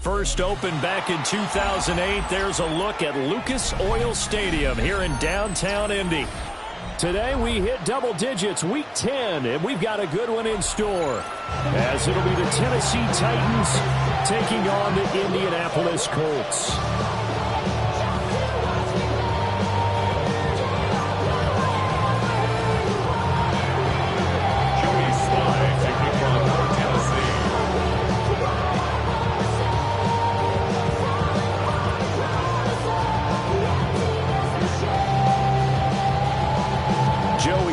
first opened back in 2008. There's a look at Lucas Oil Stadium here in downtown Indy. Today we hit double digits, week 10, and we've got a good one in store, as it'll be the Tennessee Titans taking on the Indianapolis Colts.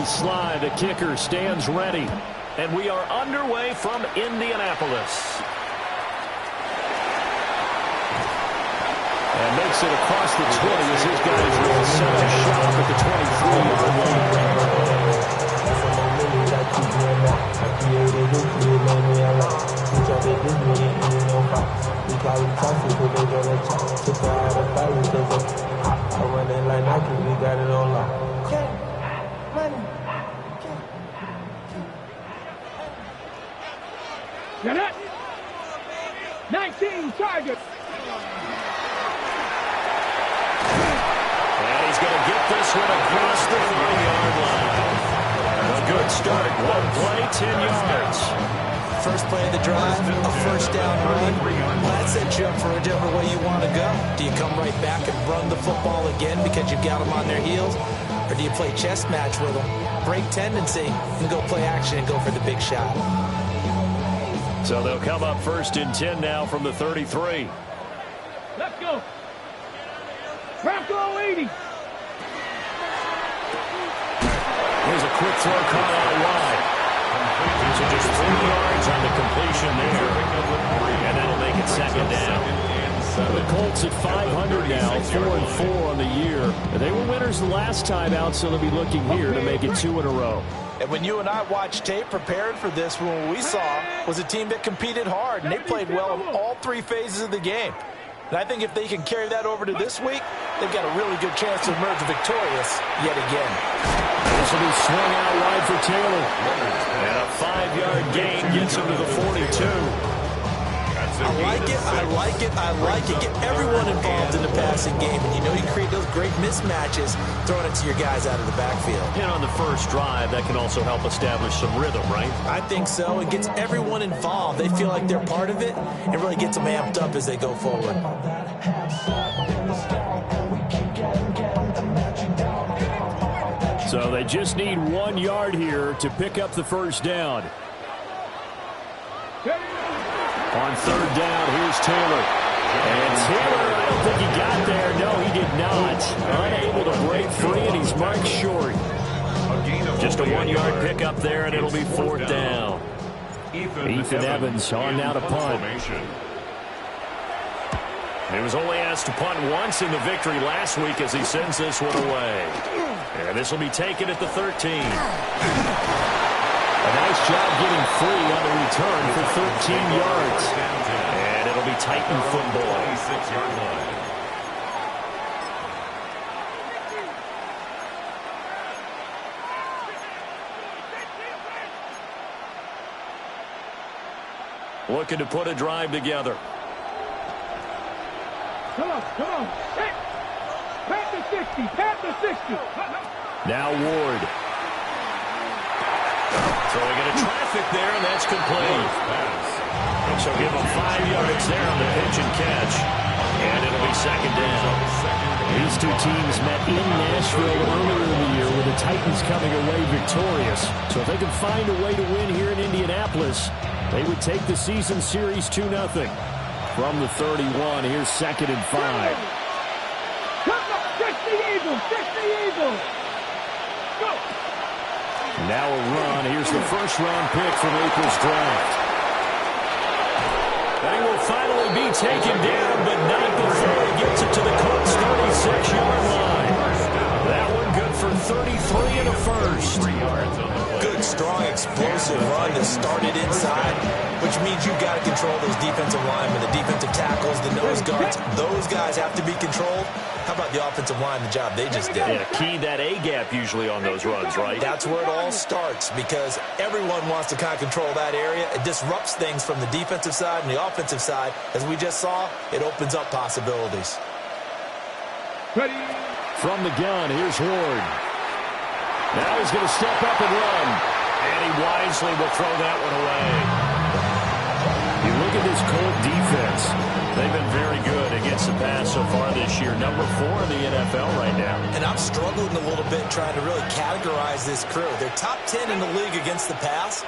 Sly, the kicker, stands ready. And we are underway from Indianapolis. And makes it across the 20 as his guys will set a shot at the 23-yard line. Get it? 19 targets. And he's going to get this one across the 30-yard line. A good start. One play, 10 yards. First play of the drive, a first down run. That sets you up for whichever way you want to go. Do you come right back and run the football again because you've got them on their heels? Or do you play chess match with them, break tendency, and go play action and go for the big shot? So they'll come up first and 10 now from the 33. Let's go. Bronco 80. Here's a quick throw caught out wide. So just 3 yards on the completion there. And that'll make it second down. The Colts at 500 now, 4-4 on the year. They were winners the last time out, so they'll be looking here to make it 2 in a row. And when you and I watched tape prepared for this, what we saw was a team that competed hard, and they played well in all 3 phases of the game. And I think if they can carry that over to this week, they've got a really good chance to emerge victorious yet again. This will be swung out wide for Taylor. And a 5-yard gain gets him to the 42. I like it, I like it, I like it. Get everyone involved in the passing game. And you know you create those great mismatches throwing it to your guys out of the backfield. And on the first drive, that can also help establish some rhythm, right? I think so. It gets everyone involved. They feel like they're part of it. It really gets them amped up as they go forward. So they just need 1 yard here to pick up the first down. On third down, here's Taylor. And Taylor, I don't think he got there. No, he did not. Unable to break free, and he's marked short. Just a 1-yard pickup there, and it'll be 4th down. Ethan Evans on now to punt. He was only asked to punt once in the victory last week as he sends this one away. And this will be taken at the 13. A nice job getting free on the return for 13 yards. And it'll be Titan football. Looking to put a drive together. Come on. Pat the 60. Now Ward. Throwing into traffic there, and that's complete. So give him 5 yards there on the pitch and catch. And it'll be second down. These two teams met in Nashville earlier in the year with the Titans coming away victorious. So if they can find a way to win here in Indianapolis, they would take the season series 2-0. From the 31, here's 2nd and 5. Check the Eagles. Go. Now a run. Here's the first-round pick from April's draft. They will finally be taken down, but not before he gets it to the Colts' 36-yard line. That one good for 33 and a first. Good, strong, explosive run that started inside, which means you've got to control those defensive linemen, the defensive tackles, the nose guard defense, those guys have to be controlled. How about the offensive line, the job they just did? Yeah, key that A-gap usually on those runs, right? That's where it all starts because everyone wants to kind of control that area. It disrupts things from the defensive side and the offensive side. As we just saw, it opens up possibilities. Ready. From the gun, here's Ward. Now he's going to step up and run. And he wisely will throw that one away. You look at this Colt defense. They've been very good against the pass so far this year. Number 4 in the NFL right now. And I'm struggling a little bit trying to really categorize this crew. They're top 10 in the league against the pass,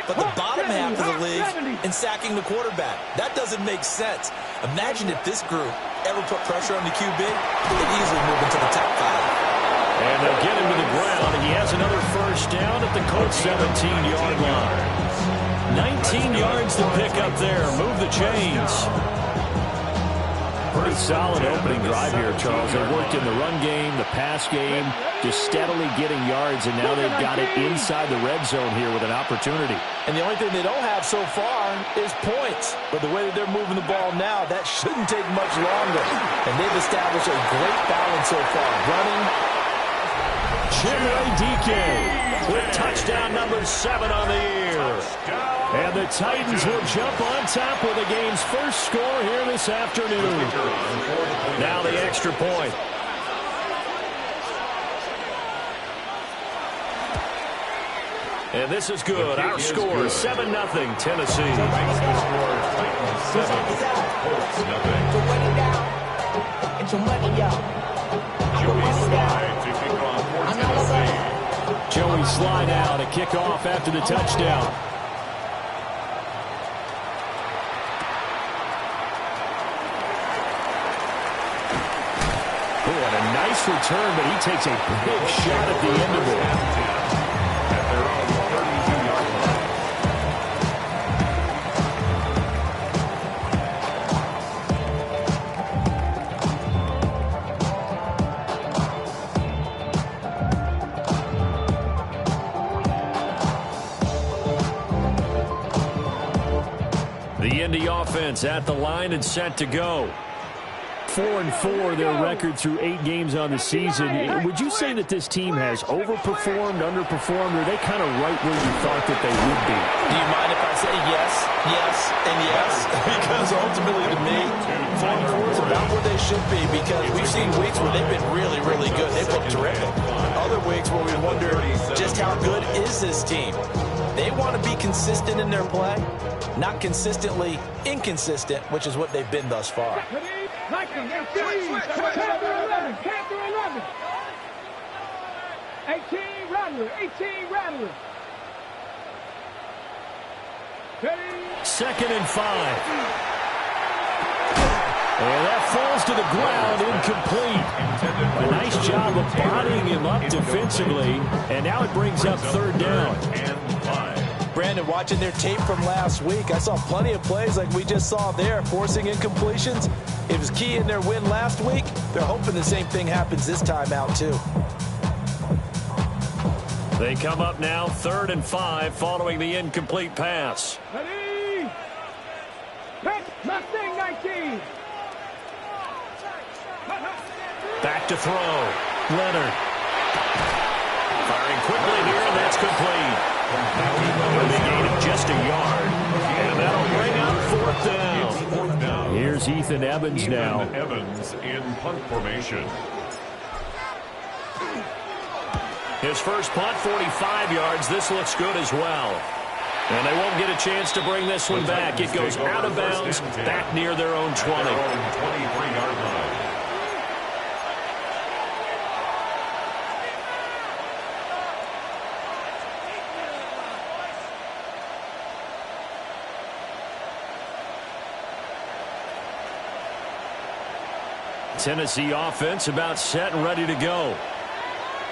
but the bottom half of the league in sacking the quarterback. That doesn't make sense. Imagine if this group ever put pressure on the QB, they'd easily move into the top 5. And they'll get him to the ground, and he has another first down at the Colts 17-yard line. 19 yards to pick up there. Move the chains. Pretty solid opening drive here, Charles. They worked in the run game, the pass game, just steadily getting yards, and now they've got it inside the red zone here with an opportunity. And the only thing they don't have so far is points. But the way that they're moving the ball now, that shouldn't take much longer. And they've established a great balance so far. Running. Chimere DK with touchdown number 7 on the year. And the Titans will jump on top with the game's first score here this afternoon. Now the extra point. And this is good. Our score is 7-0 Tennessee. Joey slide out, a kickoff after the touchdown. And a nice return, but he takes a big shot at the end of it. The Indy offense at the line and set to go. 4-4 their record through 8 games on the season. Would you say that this team has overperformed, underperformed, or are they kind of right where you thought that they would be? Do you mind if I say yes, yes, and yes? Because ultimately to me, 4-4 is about where they should be because we've seen weeks where they've been really, really good. They've looked terrific. Other weeks where we wonder just how good is this team. They want to be consistent in their play, not consistently inconsistent, which is what they've been thus far. 19, 18, Panther 11, Panther 11. 18, Rattler, 18, Rattler. Ready? 2nd and 5. And that falls to the ground, incomplete. A nice job of bodying him up defensively, and now it brings up 3rd down. Brandon, watching their tape from last week, I saw plenty of plays like we just saw there, forcing incompletions. It was key in their win last week. They're hoping the same thing happens this time out, too. They come up now 3rd and 5 following the incomplete pass. Ready? Pick Mustang 19. Back to throw. Leonard. Firing quickly here, and that's complete. With a gain of just a yard. And that'll bring up 4th down. Here's Ethan Evans now. Evans in punt formation. His first punt, 45 yards. This looks good as well. And they won't get a chance to bring this one back. It goes out of bounds, back near their own 20. 23-yard line. Tennessee offense about set and ready to go.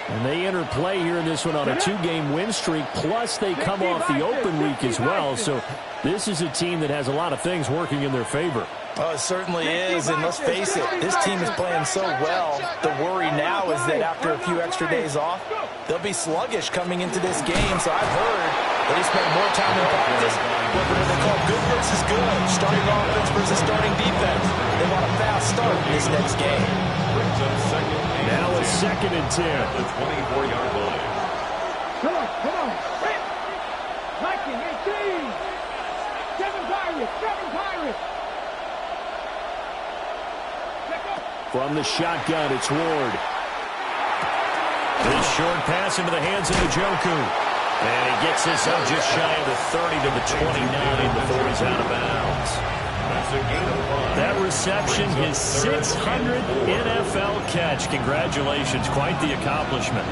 And they enter play here in this one on a 2-game win streak, plus they come off the open week as well. So this is a team that has a lot of things working in their favor. Oh, it certainly is, and let's face it, this team is playing so well. The worry now is that after a few extra days off, they'll be sluggish coming into this game. So I've heard they spend more time in practice. What they call good versus good, starting offense versus starting defense. They want a fast start in this next game. Brings up second and Now a 2nd and 10. at the 24-yard line. Come on. Viking, 18. 7 Pirates. From the shotgun, it's Ward. This short pass into the hands of Njoku. And he gets this up just shy of the 30 to the 29 before he's out of bounds. That's a gain of 5. That reception, his 600th NFL catch. Congratulations. Quite the accomplishment.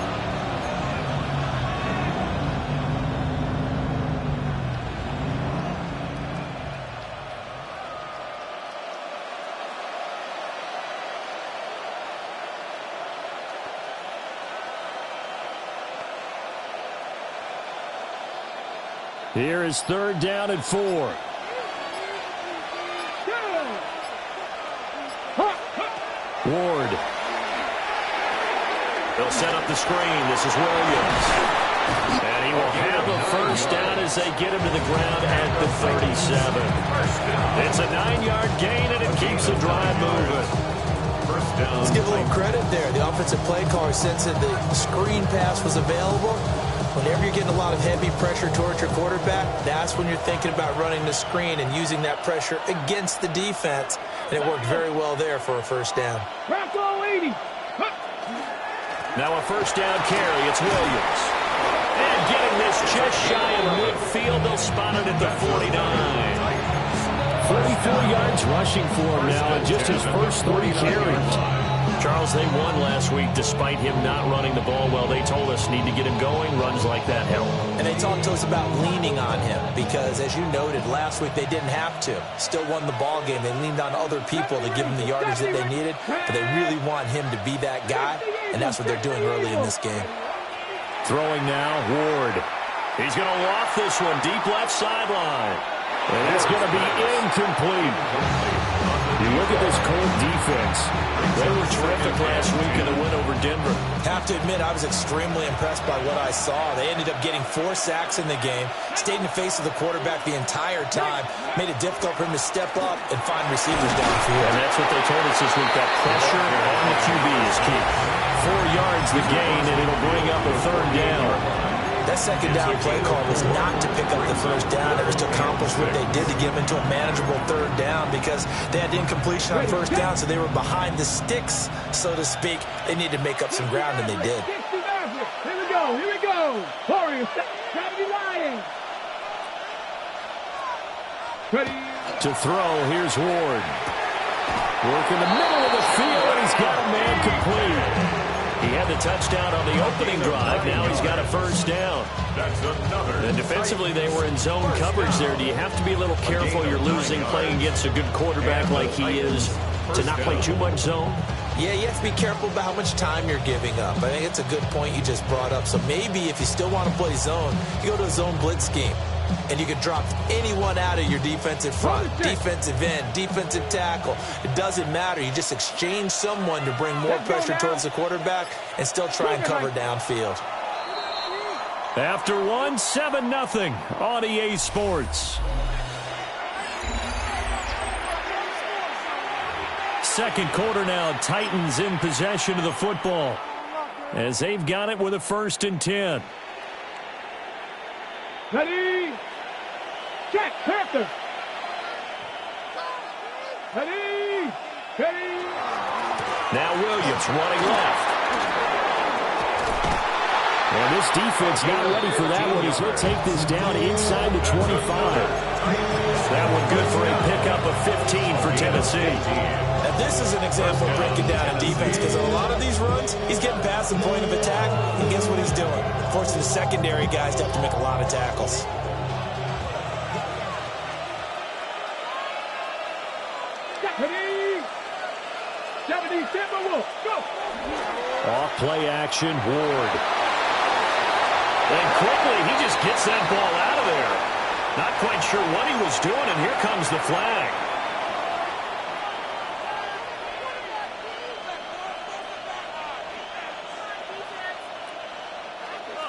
Here is 3rd down and 4. Ward. They'll set up the screen. This is Williams. And he will have a 1st down as they get him to the ground at the 37. It's a 9-yard gain, and it keeps the drive moving. First down. Let's give a little credit there. The offensive play caller sense that the screen pass was available. Whenever you're getting a lot of heavy pressure towards your quarterback, that's when you're thinking about running the screen and using that pressure against the defense. And it worked very well there for a 1st down. Now a 1st down carry. It's Williams. And getting this just shy of midfield. They'll spot it at the 49. 44 yards rushing for him now in just his first 3 carries. Charles, they won last week despite him not running the ball well. They told us need to get him going. Runs like that help. And they talked to us about leaning on him because, as you noted, last week they didn't have to. Still won the ball game. They leaned on other people to give them the yardage that they needed, but they really want him to be that guy, and that's what they're doing early in this game. Throwing now, Ward. He's going to loft this one deep left sideline. And it's going to be incomplete. You look at this Colts defense. They were terrific last week in the win over Denver. Have to admit, I was extremely impressed by what I saw. They ended up getting 4 sacks in the game, stayed in the face of the quarterback the entire time, made it difficult for him to step up and find receivers downfield. And that's what they told us this week. That pressure on the QB is key. 4 yards the gain, and it'll bring up a 3rd down. That 2nd down play call was not to pick up the 1st down. It was to accomplish what they did to get them into a manageable 3rd down because they had incompletion on 1st down, so they were behind the sticks, so to speak. They needed to make up some ground, and they did. Here we go. Warriors, Gravity Lions. Ready. To throw, here's Ward. Work in the middle of the field, and he's got a man complete. He had the touchdown on the opening drive. Now he's got a 1st down. And defensively, they were in zone coverage there. Do you have to be a little careful? You're losing playing against a good quarterback like he is to not play too much zone? Yeah, you have to be careful about how much time you're giving up. I think it's a good point you just brought up. So maybe if you still want to play zone, you go to a zone blitz scheme. And you can drop anyone out of your defensive front, defensive end, defensive tackle. It doesn't matter. You just exchange someone to bring more pressure towards the quarterback and still try and cover downfield. After 7-0 on EA Sports. 2nd quarter now, Titans in possession of the football as they've got it with a 1st and 10. Ready. Check. Panther. Ready. Now Williams running left. And this defense not ready for that one as he'll take this down inside the 25. That one good for a pickup of 15 for Tennessee. Now this is an example of breaking down a defense because on a lot of these runs, he's getting past the point of attack, and guess what he's doing? Forcing the secondary guys to have to make a lot of tackles. Off play action, Ward. And quickly, he just gets that ball out of there. Not quite sure what he was doing, and here comes the flag.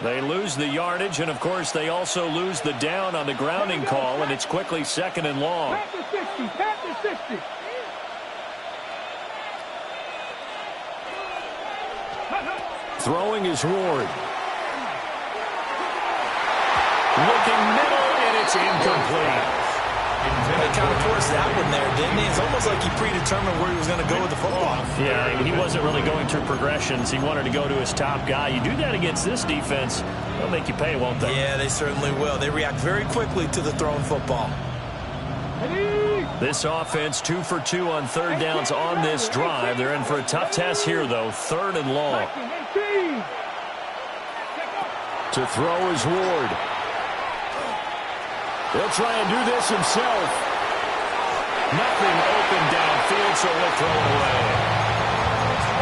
They lose the yardage, and of course, they also lose the down on the grounding call, and it's quickly 2nd and long. Throwing is Ward. Looking middle, and it's incomplete. They kind of forced that one there, didn't he? It's almost like he predetermined where he was going to go with the football. Yeah, he wasn't really going through progressions. He wanted to go to his top guy. You do that against this defense, they'll make you pay, won't they? Yeah, they certainly will. They react very quickly to the thrown football. This offense 2 for 2 on third downs on this drive. They're in for a tough test here, though. 3rd and long. To throw is Ward. He'll try and do this himself. Nothing open downfield, so he'll throw it away.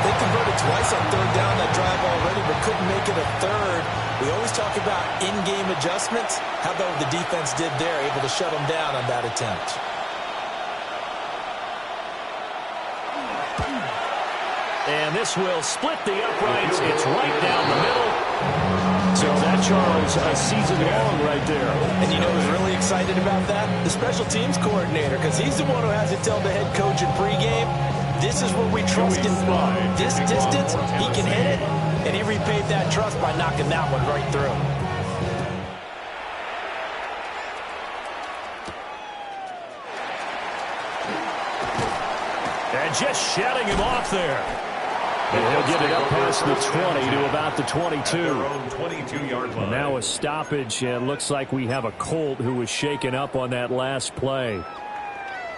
They converted twice on third down that drive already, but couldn't make it a third. We always talk about in-game adjustments. How about what the defense did there, able to shut them down on that attempt. And this will split the uprights. It's right down the middle. So that, Charles, a season long right there. And you know who's really excited about that? The special teams coordinator, because he's the one who has to tell the head coach in pregame, this is where we trust him from. This distance, he can hit it, and he repaid that trust by knocking that one right through. And just shutting him off there. And he'll get it up past the 20 to about the 22. Their own 22-yard line. And now a stoppage, and looks like we have a Colt who was shaken up on that last play.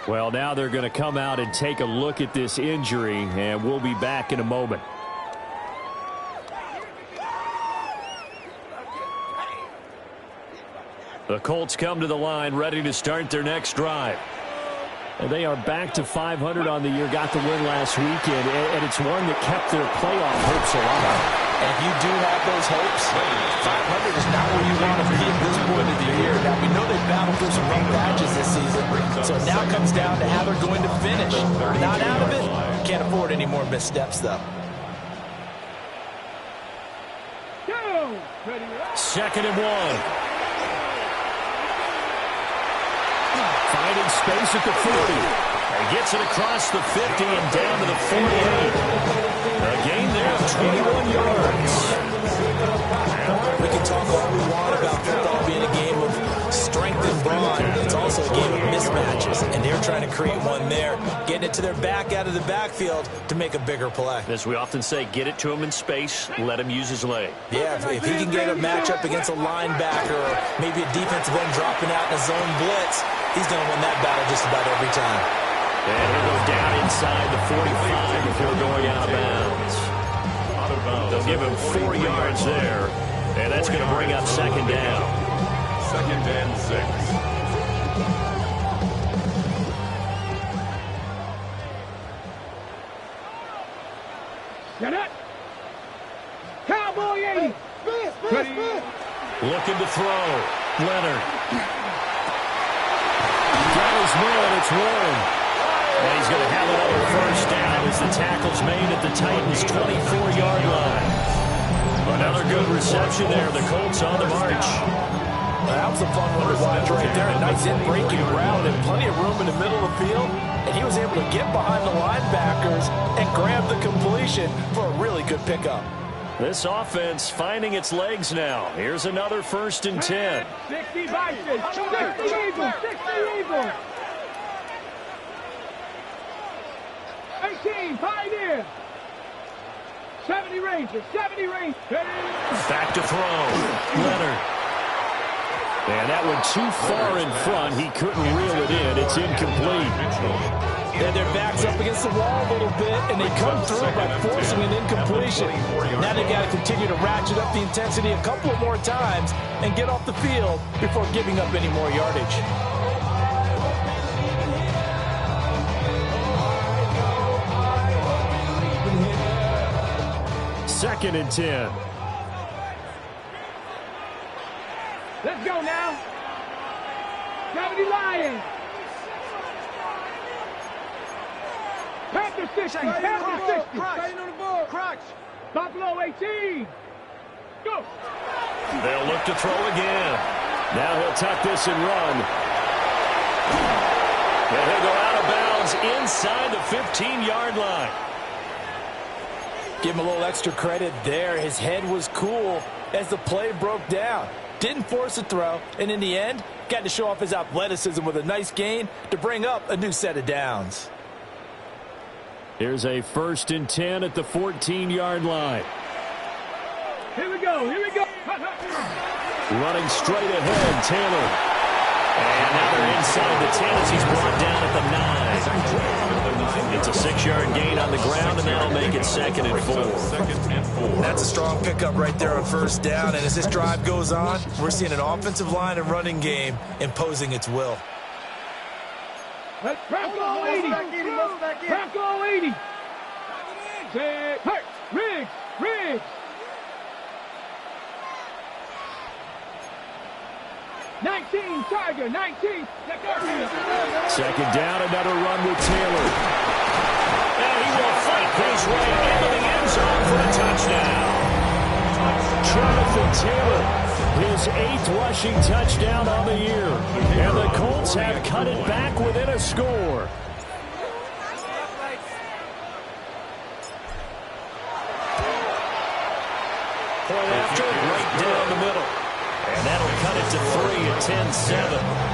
Well, now they're going to come out and take a look at this injury, and we'll be back in a moment. The Colts come to the line, ready to start their next drive. And they are back to 500 on the year, got the win last weekend, and it's one that kept their playoff hopes alive. And if you do have those hopes, 500 is not where you want to be at this point of the year. Now, we know they battled through some rough patches this season, so it now comes down to how they're going to finish. Not out of it, can't afford any more missteps, though. 2nd and 1. Finding space at the 40. He gets it across the 50 and down to the 48. A gain there of 21 yards. We can talk all we want about football being a game of strength and brawn. It's also a game of mismatches, and they're trying to create one there, getting it to their back out of the backfield to make a bigger play. As we often say, get it to him in space, let him use his leg. Yeah, if he can get a matchup against a linebacker or maybe a defensive end dropping out in a zone blitz, he's going to win that battle just about every time. And he'll go down inside the 45 before going out of bounds. They'll give him 4 yards there, and that's going to bring up 2nd down. 2nd and 6. Get it. Cowboy 80. Looking to throw. Leonard. Got his man, it's Warren. And he's going to have another 1st down as the tackle's made at the Titans' 24-yard line. Another good reception there. The Colts on the march. That was a fun one to watch right there. A nice in-breaking route and plenty of room in the middle of the field. And he was able to get behind the linebackers and grab the completion for a really good pickup. This offense finding its legs now. Here's another 1st and 10. 60 Vikings. 60 Eagles. 60 Eagles. 18 Pioneers. 70 Rangers. 70 Rangers. Back to throw. Leonard. And that one too far in front. He couldn't reel it in. It's incomplete. Then their backs up against the wall a little bit, and they come through by forcing an incompletion. Now they've got to continue to ratchet up the intensity a couple of more times and get off the field before giving up any more yardage. Second and 10. Let's go now. 70 Lions. Panther 60. Panther 60. Staying on the board. Crotch. Buffalo 18. Go. They'll look to throw again. Now he'll tuck this and run. And he'll go out of bounds inside the 15-yard line. Give him a little extra credit there. His head was cool as the play broke down. Didn't force a throw, and in the end, got to show off his athleticism with a nice gain to bring up a new set of downs. Here's a 1st and 10 at the 14-yard line. Here we go. Here we go. Running straight ahead, Taylor. And now they're inside the 10 as he's brought down at the 9. It's a 6-yard gain on the ground, and that'll make it 2nd and 4. That's a strong pickup right there on 1st down, and as this drive goes on, we're seeing an offensive line and running game imposing its will. Crack all 80. Crack all 80. Say, hey, Riggs, Riggs. 19, Tiger, 19. 2nd down, another run with Taylor. And he will fight his way into the end zone for a touchdown. Jonathan Taylor, his 8th rushing touchdown on the year. And the Colts have cut it back within a score. Point after, right down the middle. And that'll cut it to 3 at 10-7.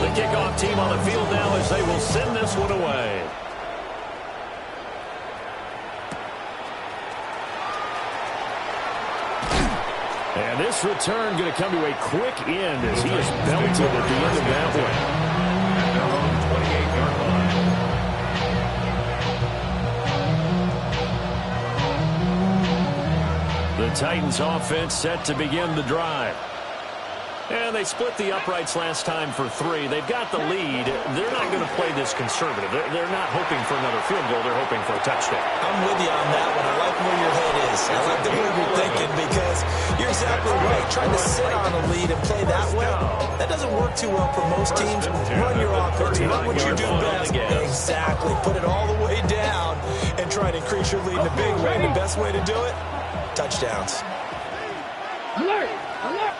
The kickoff team on the field now as they will send this one away. And this return going to come to a quick end as he is belted at the end of that one. 28-yard line. The Titans offense set to begin the drive. And they split the uprights last time for 3. They've got the lead. They're not going to play this conservative. They're not hoping for another field goal. They're hoping for a touchdown. I'm with you on that one. I like where your head is. I like the way you're thinking because you're exactly right. Trying to sit on a lead and play that way, that doesn't work too well for most teams. Run your offense. Run what you do best. Exactly. Put it all the way down and try and increase your lead in a big way. The best way to do it, touchdowns. Alert! Alert!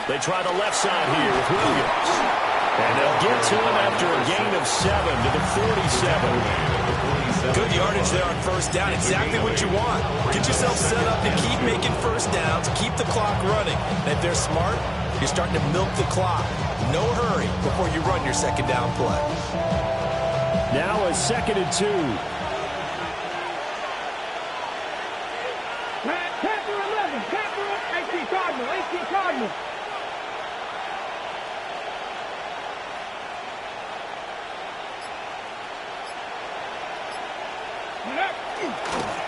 They try the left side here with Williams. And they'll get to him after a gain of 7 to the 47. Good yardage there on 1st down. Exactly what you want. Get yourself set up to keep making 1st downs, keep the clock running. And if they're smart, you're starting to milk the clock. No hurry before you run your 2nd down play. Now a 2nd and 2. Panther 11, Panther 18 Cardinal, 18 Cardinal.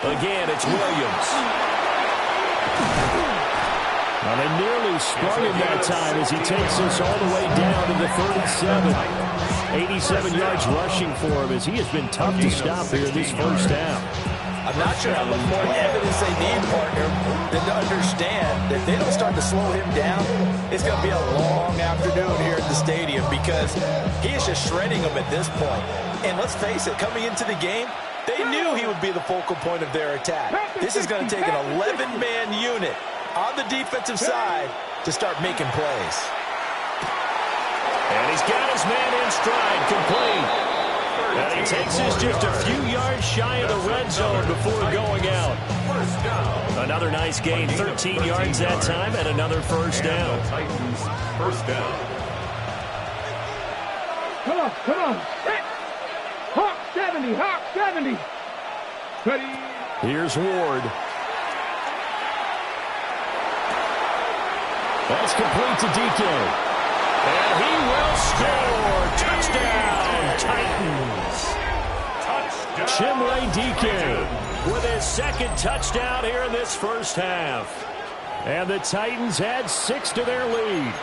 Again, it's Williams. Well, they nearly sprung him that time as he takes us all the way down to the 37. 87 yards rushing for him as he has been tough to stop here in this 1st down. I'm not sure how much more evidence they need, partner, than to understand that if they don't start to slow him down, it's going to be a long afternoon here at the stadium because he is just shredding them at this point. And let's face it, coming into the game, they knew he would be the focal point of their attack. This is going to take an 11-man unit on the defensive side to start making plays. And he's got his man in stride, complete. And he takes us just a few yards shy of the red zone before going out. Another nice gain, 13 yards that time, and another 1st down. Titans 1st down. Come on, come on. Hawk 70, Hawk 70. Ready. Here's Ward. That's complete to DK. And he will score. Touchdown, Titans. Touchdown. Chimley DK with his 2nd touchdown here in this 1st half. And the Titans add 6 to their lead.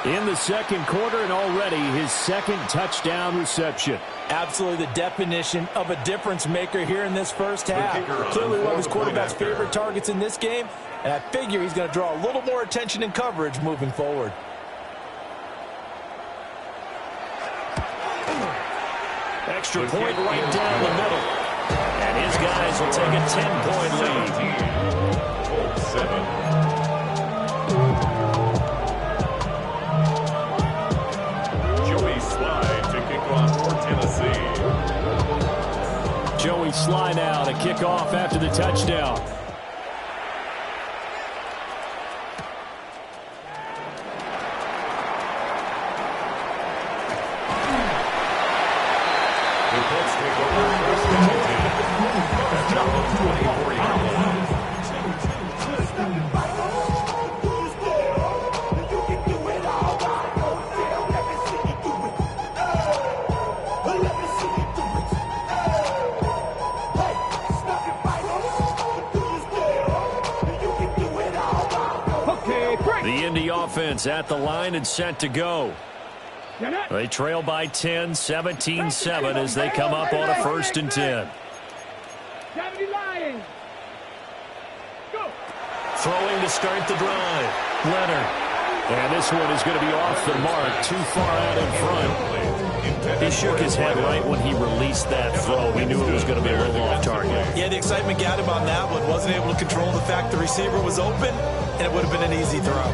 In the 2nd quarter and already his 2nd touchdown reception. Absolutely the definition of a difference maker here in this 1st half. Clearly one of his quarterback's favorite targets in this game, and I figure he's going to draw a little more attention and coverage moving forward. Extra point right down the middle. And his guy guys will take a 10-point lead. Colts 7. Joey Slide to kick off for Tennessee. Joey Slide now to kick off after the touchdown. The Colts take over first and 10 at their own 24-yard line. The Indy offense at the line and set to go. They trail by 10, 17-7 as they come up on a 1st and 10. Throwing to start the drive. Leonard. And this one is going to be off the mark, too far out in front. He shook his head right when he released that throw. We knew it was going to be a little off target. Yeah, the excitement got him on that one. Wasn't able to control the fact the receiver was open, and it would have been an easy throw.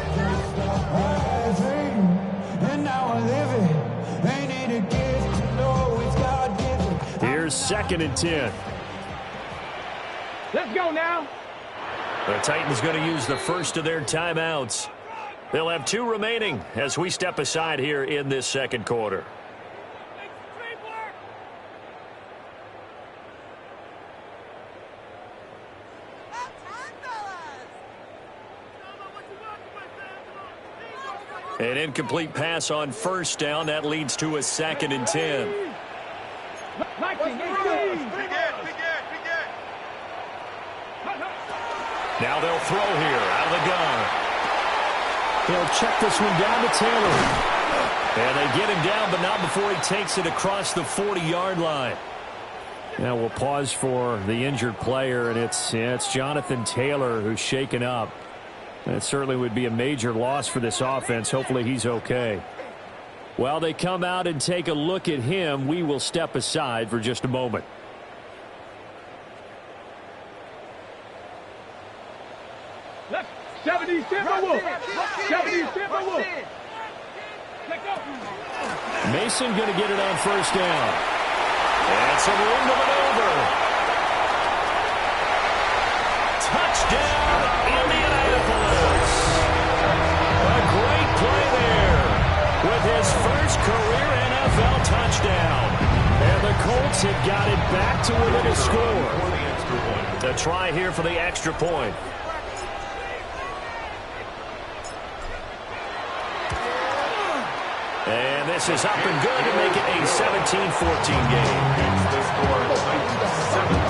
Here's 2nd and 10. Let's go now. The Titans going to use the first of their timeouts. They'll have 2 remaining as we step aside here in this 2nd quarter. An incomplete pass on 1st down. That leads to a 2nd and 10. Now they'll throw here out of the gun. They'll check this one down to Taylor. And they get him down, but not before he takes it across the 40-yard line. Now we'll pause for the injured player, and it's Jonathan Taylor who's shaken up. That certainly would be a major loss for this offense. Hopefully he's okay. While they come out and take a look at him, we will step aside for just a moment. Let's 77. Mason going to get it on 1st down. And some room to maneuver. Touchdown, Indianapolis. A great play there with his first career NFL touchdown. And the Colts have got it back to within a score. A try here for the extra point. And this is up and good to make it a 17-14 game. It's the score, Titans 17,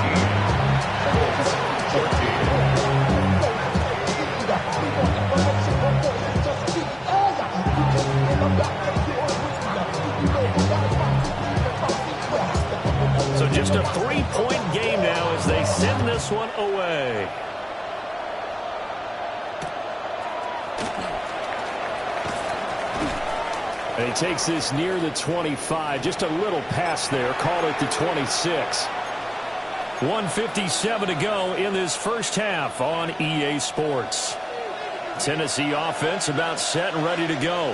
Colts 14. So just a 3-point game now as they send this one away. And he takes this near the 25. Just a little pass there. Called it the 26. 1:57 to go in this first half on EA Sports. Tennessee offense about set and ready to go.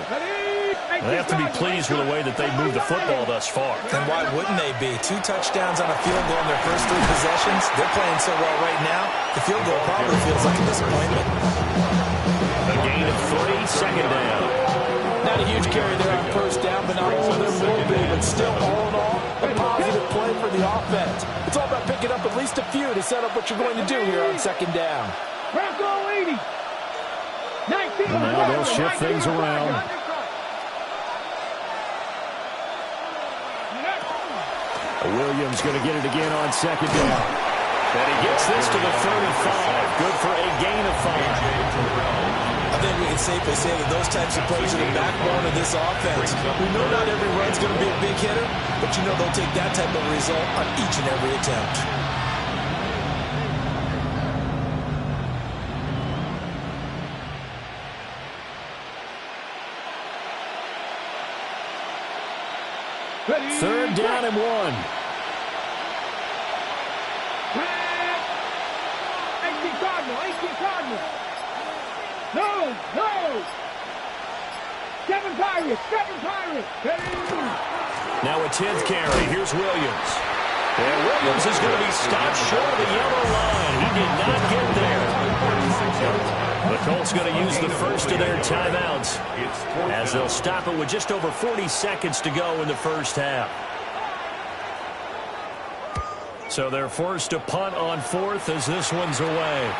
They have to be pleased with the way that they moved the football thus far. And why wouldn't they be? 2 touchdowns on a field goal in their first 3 possessions. They're playing so well right now. The field goal probably feels like a disappointment. A gain of 3, 2nd down. Not a huge carry there on 1st down, but not all of them will be. But still, all in all, a positive play for the offense. It's all about picking up at least a few to set up what you're going to do here on 2nd down. Bronco 80. 19. And now they'll shift things around. Williams going to get it again on 2nd down. And he gets this to the 35. Good for a gain of 5. I think we can safely say that those types of plays are the backbone of this offense. We know not every run's going to be a big hitter, but you know they'll take that type of result on each and every attempt. Third down and 1. Cardinal, 18 Cardinal. No, no. 7 Pirates, 7 Pirates. Now a 10th carry. Here's Williams. And Williams is going to be stopped short of the yellow line. He did not get there. The Colts going to use the first of their timeouts as they'll stop it with just over 40 seconds to go in the first half. So they're forced to punt on 4th as this one's away.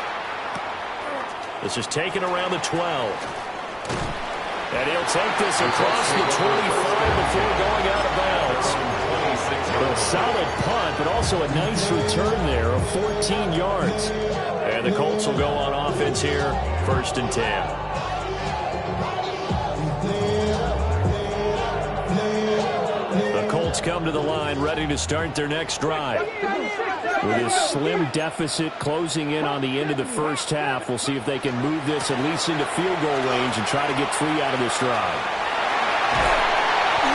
This is taken around the 12. And he'll take this across the 25 before going out of bounds. A solid punt, but also a nice return there of 14 yards. And the Colts will go on offense here, 1st and 10. The Colts come to the line ready to start their next drive. With his slim deficit closing in on the end of the first half, we'll see if they can move this at least into field goal range and try to get 3 out of this drive.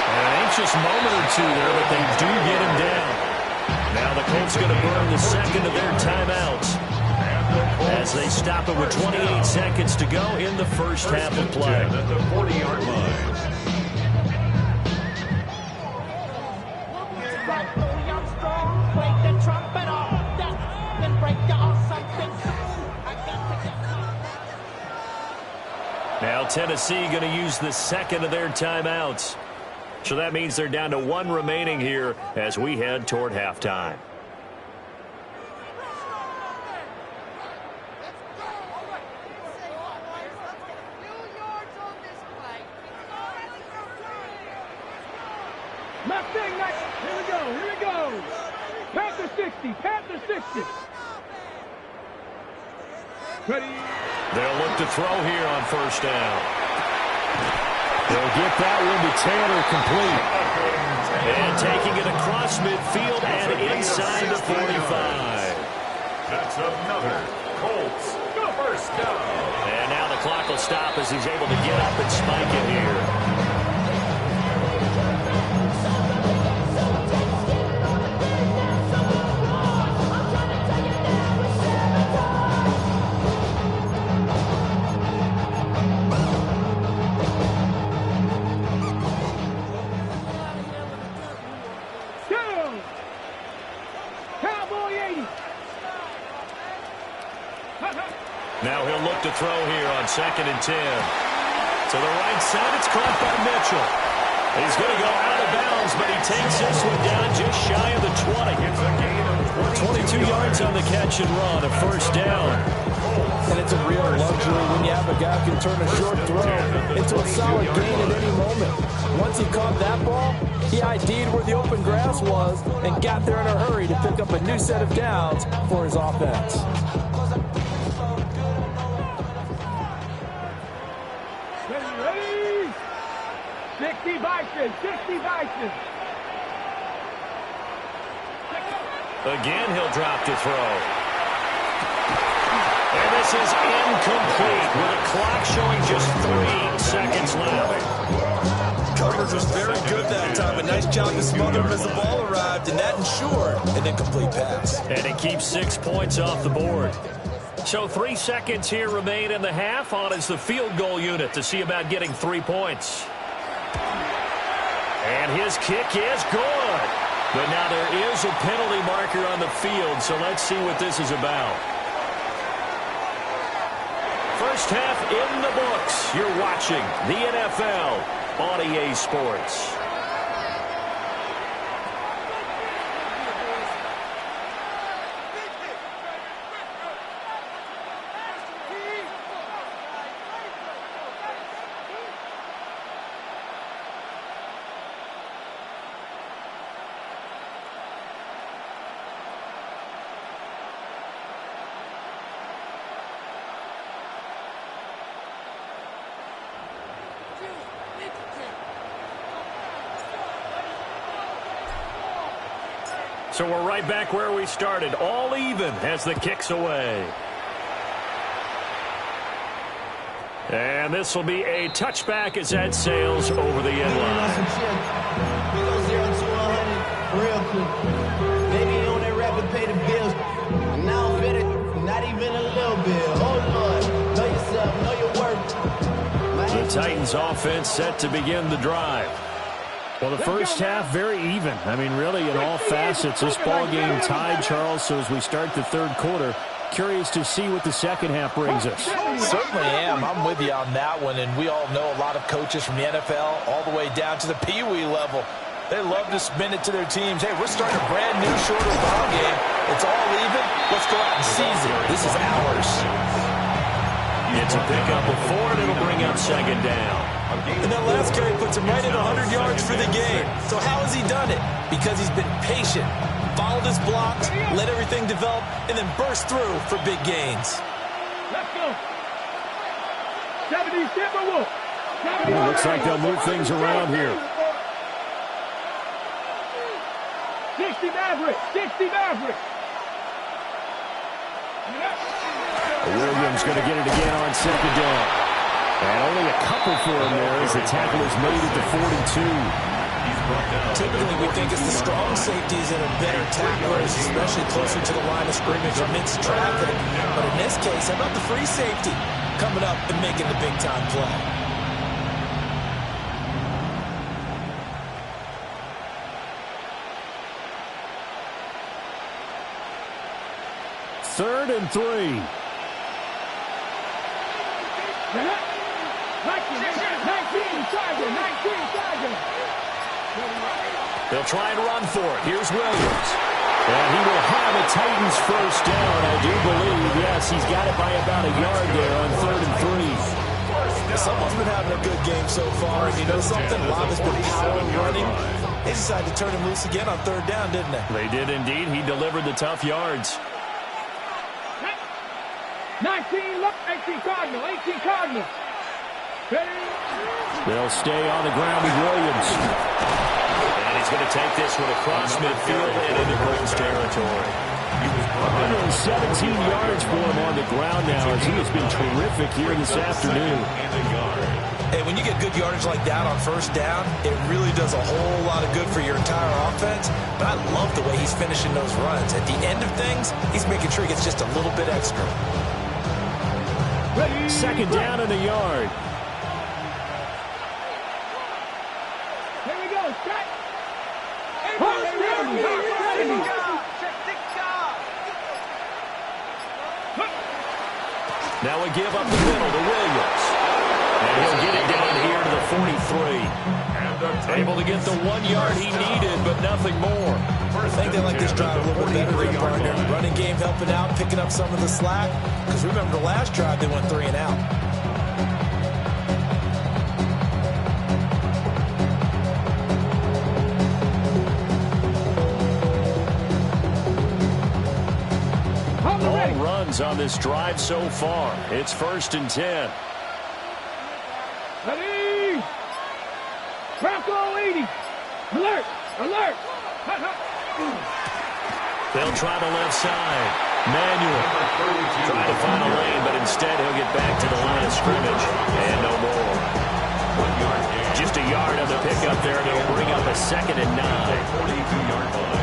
An anxious moment or two there, but they do get him down. Now the Colts going to burn the second of their timeouts as they stop it with 28 seconds to go in the first half of play. At the 40-yard line. Now Tennessee going to use the second of their timeouts. So that means they're down to 1 remaining here as we head toward halftime. Here we go, here we go. Panther 60, Panther 60. Ready. They'll look to throw here on 1st down. They'll get that one to Taylor complete. And taking it across midfield and inside the 45. That's another Colts 1st down. And now the clock will stop as he's able to get up and spike it here. Now he'll look to throw here on 2nd and 10. To the right side, it's caught by Mitchell. He's going to go out of bounds, but he takes this one down just shy of the 20. It's a gain of 22 yards on the catch and run, a 1st down. And it's a real luxury when you have a guy who can turn a short throw into a solid gain at any moment. Once he caught that ball, he ID'd where the open grass was and got there in a hurry to pick up a new set of downs for his offense. Ready. 60 Bison, 60 Bison. Again, he'll drop to throw. And this is incomplete with a clock showing just 3 seconds left. Coverage was very good that time. A nice job to smother him as the ball arrived, and that ensured an incomplete pass. And it keeps 6 points off the board. So 3 seconds here remain in the half. On is the field goal unit to see about getting 3 points. And his kick is good. But now there is a penalty marker on the field, so let's see what this is about. First half in the books. You're watching the NFL on EA Sports. So we're right back where we started, all even as the kick's away. And this will be a touchback as that sails over the end line. We go 0 to 100 real quick. Baby on that rapid pay the bills. Now I'm fitted, not even a little bit. Titans offense set to begin the drive. Well, the first half, very even. I mean, really, in all facets, this ball game tied, Charles. So as we start the third quarter, curious to see what the second half brings us. Certainly am. I'm with you on that one. And we all know a lot of coaches from the NFL all the way down to the Pee Wee level. They love to spin it to their teams. Hey, we're starting a brand new, shorter ball game. It's all even. Let's go out and seize it. This is ours. It's a pickup of 4, and it'll bring up second down. And that last carry puts him right at 100 yards for the game. So how has he done it? Because he's been patient, followed his blocks, let everything develop, and then burst through for big gains. Let's go. 70 Timberwolves. Well, looks like they'll move things around here. 60 Mavericks. 60 Mavericks. Williams going to get it again on second down. And only a couple for him there as the tackle is made at the 42. Typically, we think it's the strong safeties that are better tacklers, especially closer to the line of scrimmage amidst traffic. But in this case, how about the free safety coming up and making the big-time play? Third and 3. 19 Tiger. They'll try and run for it. Here's Williams. And he will have a Titans first down, I do believe. Yes, he's got it by about a yard there on 3rd and 3. Someone's been having a good game so far. You know something? Lob has been power running. They decided to turn him loose again on 3rd down, didn't they? They did indeed. He delivered the tough yards. 18 Cardinal. 18 Cardinal. They'll stay on the ground with Williams. And he's going to take this one across midfield and into Colts territory. 117 yards for him on the ground now as he has been terrific here this afternoon. Hey, when you get good yardage like that on 1st down, it really does a whole lot of good for your entire offense. But I love the way he's finishing those runs. At the end of things, he's making sure he gets just a little bit extra. Second down and a yard. Here we go. Set. Now we give up the middle to Williams. And he'll get it down here to the 43. Able to get the 1 yard he needed, but nothing more. I think they like this drive a little bit better than partner. Running game helping out, picking up some of the slack. Because remember the last drive, they went 3 and out. All runs on this drive so far. It's 1st and 10. Ready. Bronco 80. Alert. Alert. They'll try the left side. Manuel. Try to find a lane, but instead he'll get back to the line of scrimmage. And no more. Just a yard on the pickup there, and it'll bring up a 2nd and 9. 42-yard line.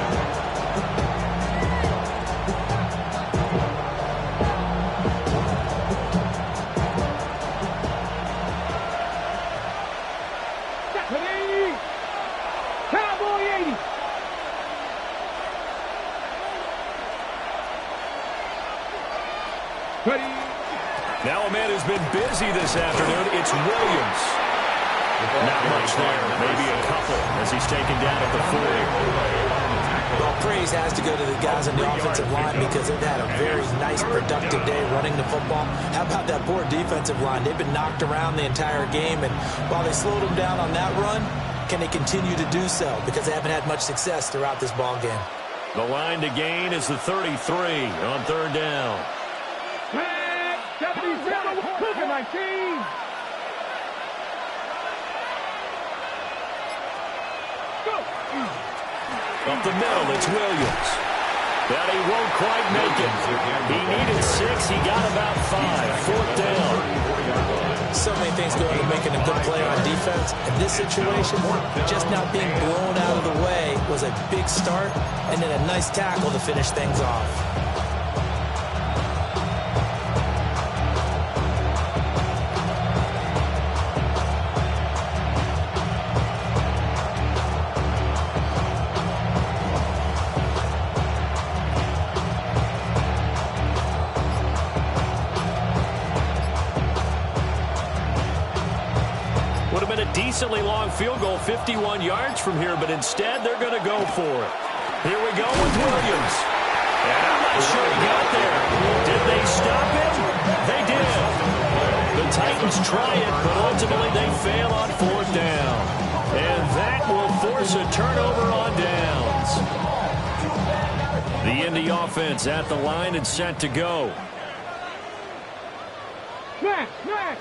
Now a man who's been busy this afternoon, it's Williams. Not much there, maybe a couple as he's taken down at the 40. Well, praise has to go to the guys on the offensive line because they've had a very nice, productive day running the football. How about that poor defensive line? They've been knocked around the entire game, and while they slowed them down on that run, can they continue to do so? Because they haven't had much success throughout this ball game. The line to gain is the 33 on 3rd down. 19. Up the middle, it's Williams. But he won't quite make it. He needed 6. He got about 5. 4th down. So many things go into making a good play on defense. In this situation, just not being blown out of the way was a big start, and then a nice tackle to finish things off. decently long field goal, 51 yards from here, but instead they're going to go for it. Here we go with Williams. And I'm not sure he got there. Did they stop him? They did. The Titans try it, but ultimately they fail on 4th down. And that will force a turnover on downs. The Indy offense at the line and set to go. Smash, smash.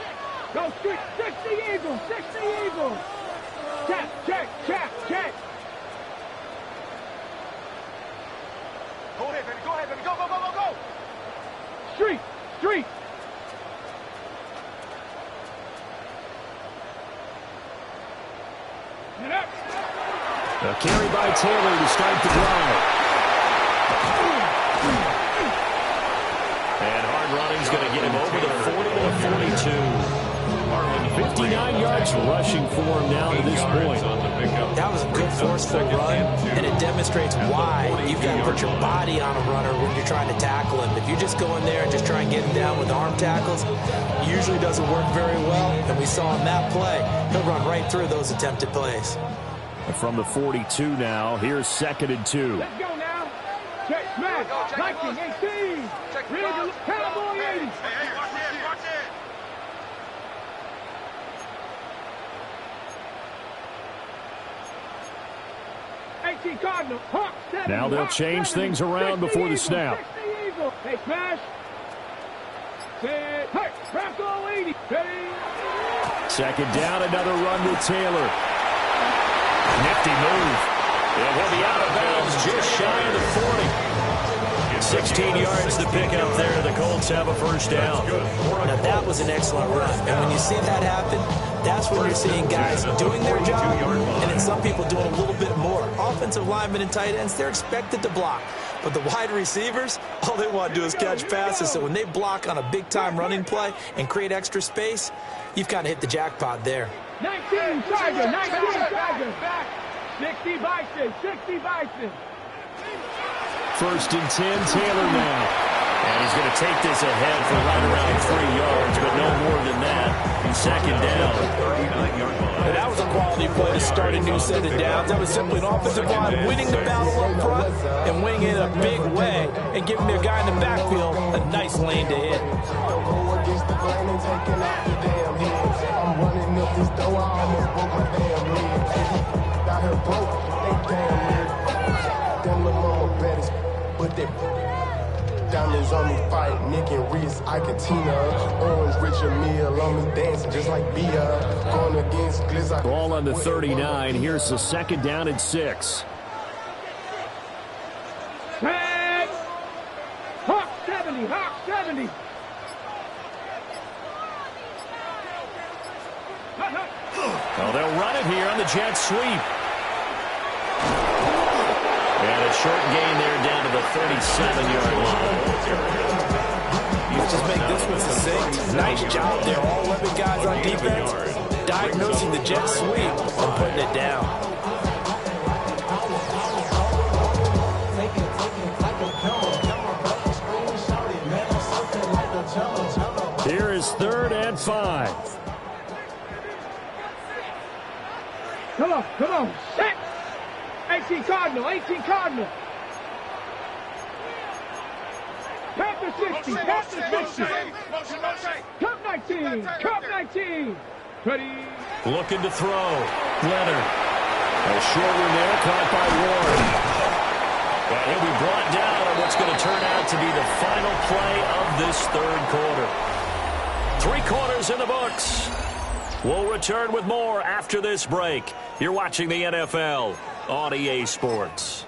Go street, 60 Eagles, 60 Eagles. Check, check, check, check. Go ahead, baby. Go ahead, baby. Go, go, go, go, go. Street, street. Get up. A carry by Taylor to start the drive. And hard running's going to get him over the 40 to the 42. 59 yards rushing for him now to this point. That was a good forceful run, and it demonstrates why you've got to put your body on a runner when you're trying to tackle him. If you just go in there and just try and get him down with arm tackles, it usually doesn't work very well, and we saw in that play, he'll run right through those attempted plays. From the 42 now, here's 2nd and 2. Let's go now. Check, smash. Viking, 18. Ready to Cowboy 80. Hey, watch this, watch this. Cardinal. Hawk 70, Now they'll Hawk change 70, things around before the snap. 60 Eagles. Hey, smash. Set. Hey, Bronco 80. Ready. 2nd down, another run with Taylor. Nifty move. And he'll be out of bounds just shy of the 40. 16 yards to pick up there. The Colts have a 1st down. Now, that was an excellent run. And when you see that happen, that's when you're seeing guys doing their job and then some people doing a little bit more. Offensive linemen and tight ends, they're expected to block. But the wide receivers, all they want to do is catch passes. So when they block on a big-time running play and create extra space, you've kind of hit the jackpot there. 19 Tiger, 19 Tiger. Back. 60 Bison, 60 Bison. 1st and 10, Taylor now. And he's going to take this ahead for right around 3 yards, but no more than that. 2nd down. And that was a quality play to start a new set of downs. That was simply an offensive line winning the battle up front and winning it in a big way and giving their guy in the backfield a nice lane to hit. I'm running up this door, I almost broke my damn leg. Got her broke, they damn near. Them little mama betters, but they diamonds on me fight, Nick and Reese, Icatina, Orange Richard Mill on me dancing just like Bia. Going against Glizz. Ball on the 39. Here's the 2nd down and 6. Tag. Hawk 70, Hawk 70. Oh, they'll run it here on the jet sweep. And a short gain there down to the 37-yard line. Let's just make this one succinct. Nice job there. All 11 guys on defense diagnosing the jet sweep and putting it down. Here is 3rd and 5. Come on, come on. Set. 18 Cardinal, 18 Cardinal. Panther 60, Panther 60. Cup 19, Cup 19. Ready. Looking to throw. Leonard. A short one there, caught by Ward. And he'll be brought down on what's going to turn out to be the final play of this 3rd quarter. 3 quarters in the books. We'll return with more after this break. You're watching the NFL on EA Sports.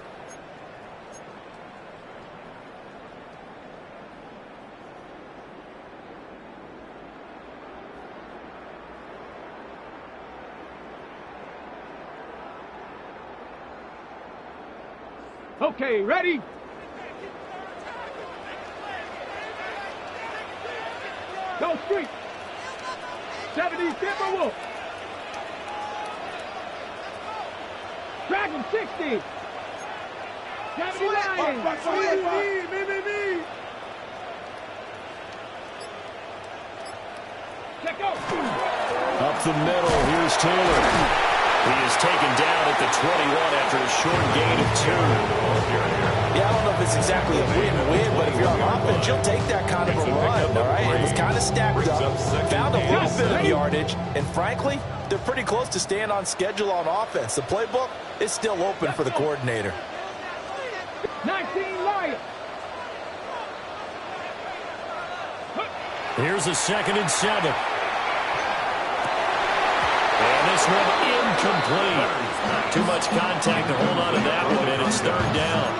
Okay, ready? Go street. 70 Timberwolf. Dragon 60. 70 Lions. Me. Check out. Up the middle. Here's Taylor. He is taken down at the 21 after a short gain of 2. Yeah, I don't know if it's exactly a win-win, but if you're on offense, you'll take that kind of a run, all right? It was kind of stacked up, found a little bit of yardage, and frankly, they're pretty close to staying on schedule on offense. The playbook is still open for the coordinator. 19 Lions. Here's a 2nd and 7. And this one incomplete. Too much contact to hold on to that one, and it's 3rd down.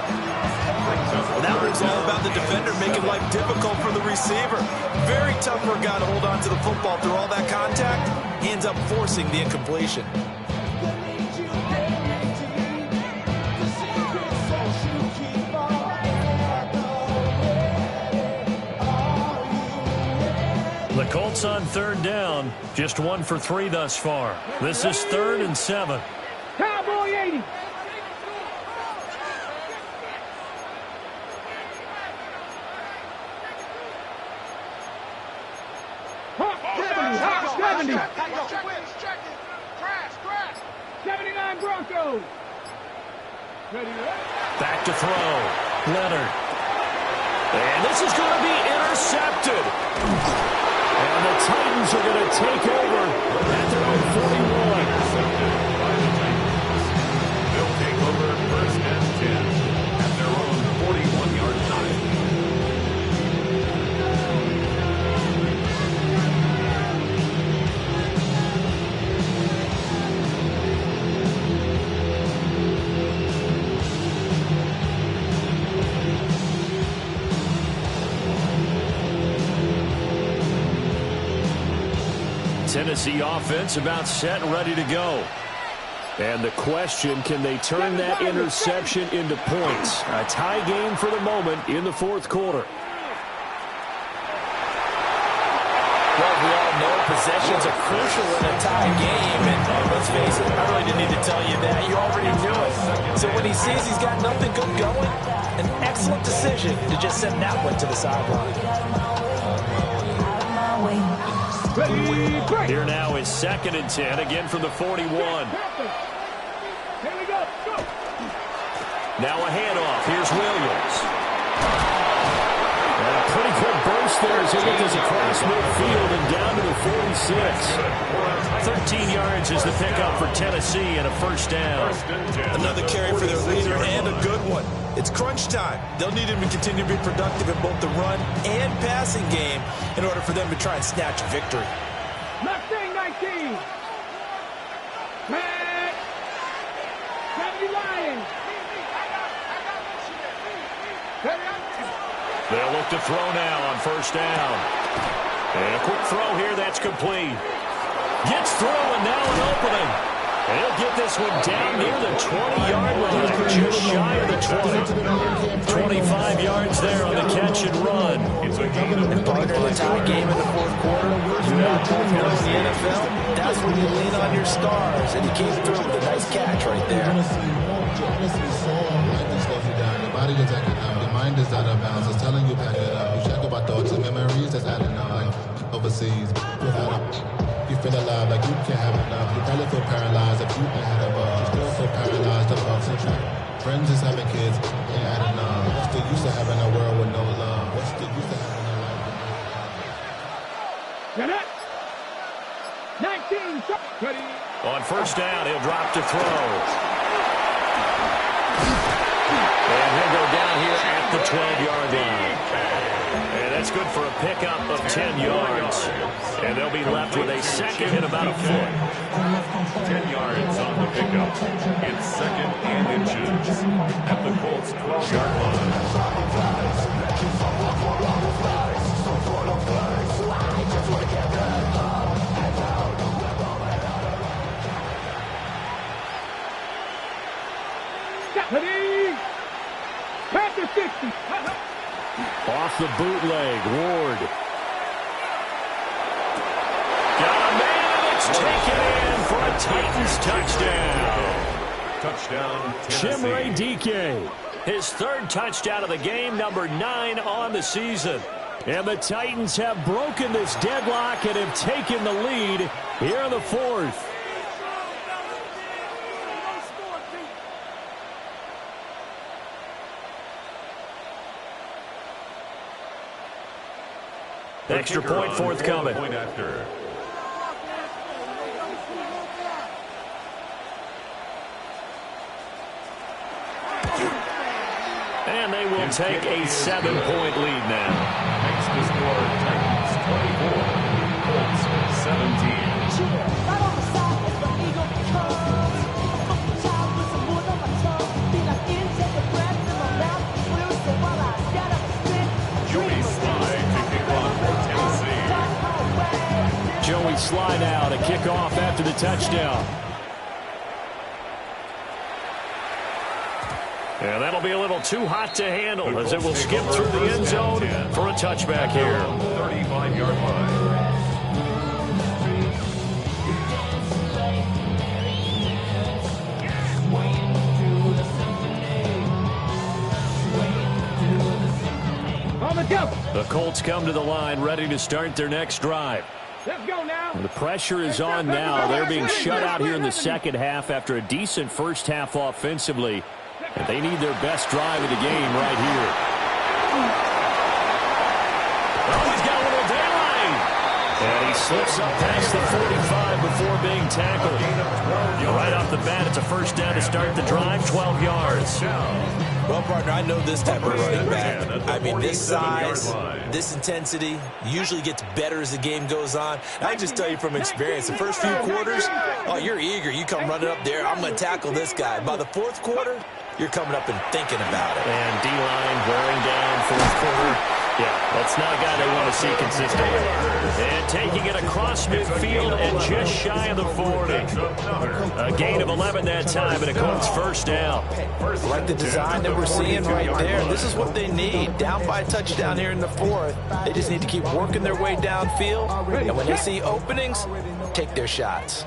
Well, that one's all about the defender making life difficult for the receiver. Very tough for a guy to hold on to the football through all that contact. He ends up forcing the incompletion. The Colts on 3rd down. Just 1 for 3 thus far. This is 3rd and 7. Cowboy 80. Hawk 70. 79 Broncos. Ready to run. Back to throw. Leonard. And this is going to be intercepted. And the Titans are going to take over at their own 41. They'll take over 1st and 10 at their own 41-yard line. Tennessee offense about set and ready to go. And the question, can they turn that interception into points? A tie game for the moment in the 4th quarter. Well, we all know possessions are crucial in a tie game, and let's face it, I really didn't need to tell you that. You already knew it. So when he sees he's got nothing good going, an excellent decision to just send that one to the sideline. Here now is 2nd and 10, again from the 41. Here we go. Go. Now a handoff. Here's Williams. And a pretty good burst there as he gets this across midfield and down to the 46. 13 yards is the pickup for Tennessee and a 1st down. Another carry for their leader and a good one. It's crunch time. They'll need him to continue to be productive in both the run and passing game in order for them to try and snatch a victory. Mustang 19. Matt. 70 Lions. They'll look to throw now on 1st down. And a quick throw here, that's complete. Gets through and now an opening. And he'll get this one down near the 20-yard line, just shy of the 20. 25 yards there on the catch and run. And partner in the tie game in the 4th quarter, you got both in the NFL. That's when you lean on your stars, and he came through with a nice catch right there. Your body is acting up, your mind is out of bounds. It's telling you pack it up. You check about thoughts and memories that's adding up. Like overseas, you feel alive like you can't have enough. You probably feel paralyzed if you ain't had a buzz. You still feel paralyzed about track. Friends is having kids, ain't adding up. What's the use of having a world with no love? What's the use of having a life with no love? Get it. 19. Ready. On 1st down, he'll drop to throw. And he'll go down here at the 12-yard line. And that's good for a pickup of 10 yards. And they'll be left with a 2nd and about a foot. 10 yards on the pickup. It's 2nd and inches at the Colts 12-yard line. Ready. Panther 60. Off the bootleg, Ward. Got a man, it's taken in for a Titans touchdown. Touchdown, Tennessee. Chimere DK. His 3rd touchdown of the game, number 9 on the season. And the Titans have broken this deadlock and have taken the lead here in the fourth. Extra point forthcoming. Point after. And they will take a 7-point lead now. Makes the score Titans 24, Colts 17. Joey Slye now to kick off after the touchdown. And that'll be a little too hot to handle as it will skip through the end zone for a touchback here. 35-yard line. The Colts come to the line ready to start their next drive. Let's go now. The pressure is on now. They're being shut out here in the second half after a decent first half offensively. And they need their best drive of the game right here. Oh, he's got a little daylight. And he slips up past the 45 before being tackled. Right off the bat, it's a first down to start the drive, 12 yards. Well, partner, I know this type of running back. I mean, this size, this intensity usually gets better as the game goes on. I just tell you from experience, the first few quarters, oh, you're eager. You come running up there, I'm going to tackle this guy. By the fourth quarter, you're coming up and thinking about it. And D-line wearing down fourth quarter. Yeah, that's not a guy they want to see consistently. And taking it across midfield and just shy of the 40. A gain of 11 that time, and a Colts first down. Like the design that we're seeing right there. This is what they need. Down by a touchdown here in the fourth. They just need to keep working their way downfield. And when they see openings, take their shots.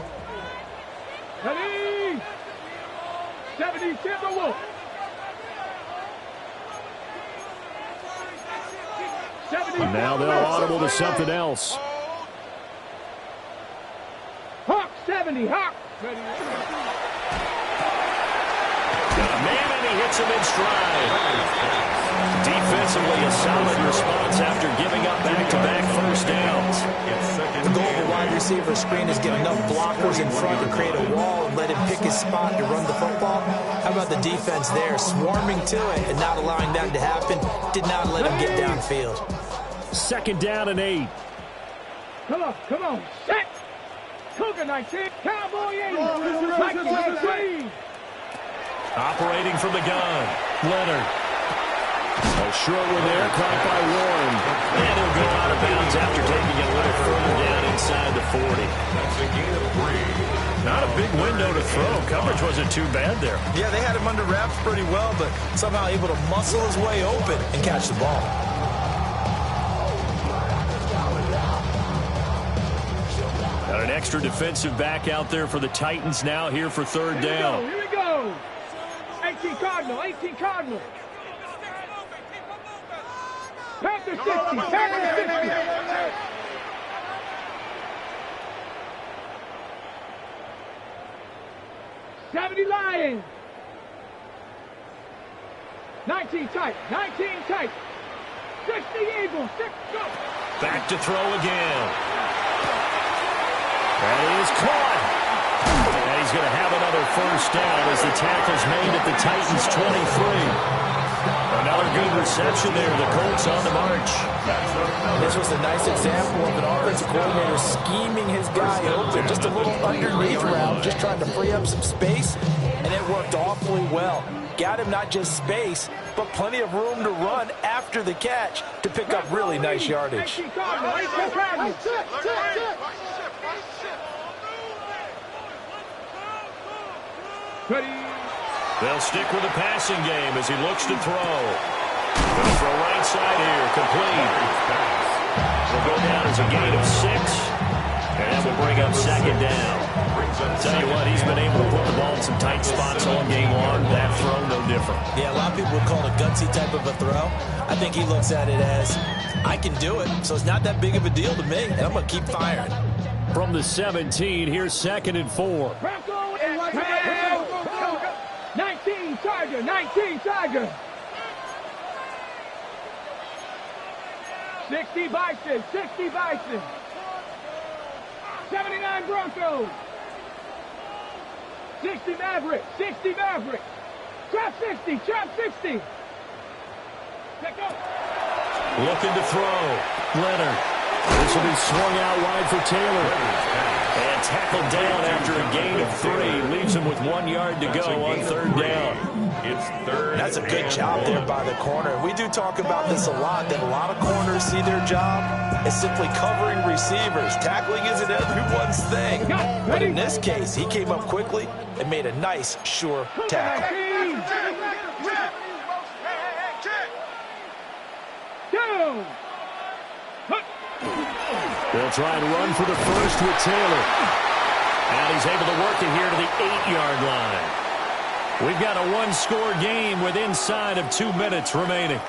70 Timberwolves. And now they'll audible to something else. Hawk 70, Hawk. Man, and he hits him in stride. Defensively, a solid response after giving up back-to-back first downs. The goal of a wide receiver screen is get enough blockers in front to create a wall and let him pick his spot to run the football. How about the defense there, swarming to it and not allowing that to happen? Did not let him get downfield. Second down and 8. Come on, set. Cougar 19, Cowboy 80, 19. Operating from the gun, Leonard. A short one there, caught by Warren. And he'll go out of bounds after taking it a little further down inside the 40. That's a gain of 3. Not a big window to throw. Coverage wasn't too bad there. Yeah, they had him under wraps pretty well, but somehow able to muscle his way open and catch the ball. Got an extra defensive back out there for the Titans now here for third down. Here we go. 18 Cardinal, 18 Cardinal. Panther 60, Panther 60. 70 Lions. 19 tight, 19 tight. 60 Eagles, 6 go. Back to throw again. That is caught. And he's going to have another first down as the tackle's made at the Titans' 23. Another good reception there. The Colts on the march. This was a nice example of an offensive coordinator scheming his guy open. Just a little underneath route, just trying to free up some space, and it worked awfully well. Got him not just space, but plenty of room to run after the catch to pick up really nice yardage. They'll stick with the passing game as he looks to throw. Going to throw right side here, complete. Will go down as a gain of 6, and that will bring up second down. Tell you what, he's been able to put the ball in some tight spots all game long. That throw, no different. Yeah, a lot of people would call it a gutsy type of a throw. I think he looks at it as I can do it, so it's not that big of a deal to me, and I'm going to keep firing. From the 17, here's 2nd and 4. 19 Tiger, 19 Tiger. 60 Bison, 60 Bison. 79 Broncos. 60 Maverick, 60 Maverick. Trap 60, trap 60. Let go. Looking to throw. Leonard. This will be swung out wide for Taylor. And tackled down after a gain of 3. Leaves him with 1 yard to go on 3rd down. It's 3rd. That's a good job there by the corner. We do talk about this a lot, that a lot of corners see their job as simply covering receivers. Tackling isn't everyone's thing. But in this case, he came up quickly and made a nice, sure tackle. They'll try and run for the first with Taylor. And he's able to work it here to the 8-yard line. We've got a 1-score game with inside of 2 minutes remaining.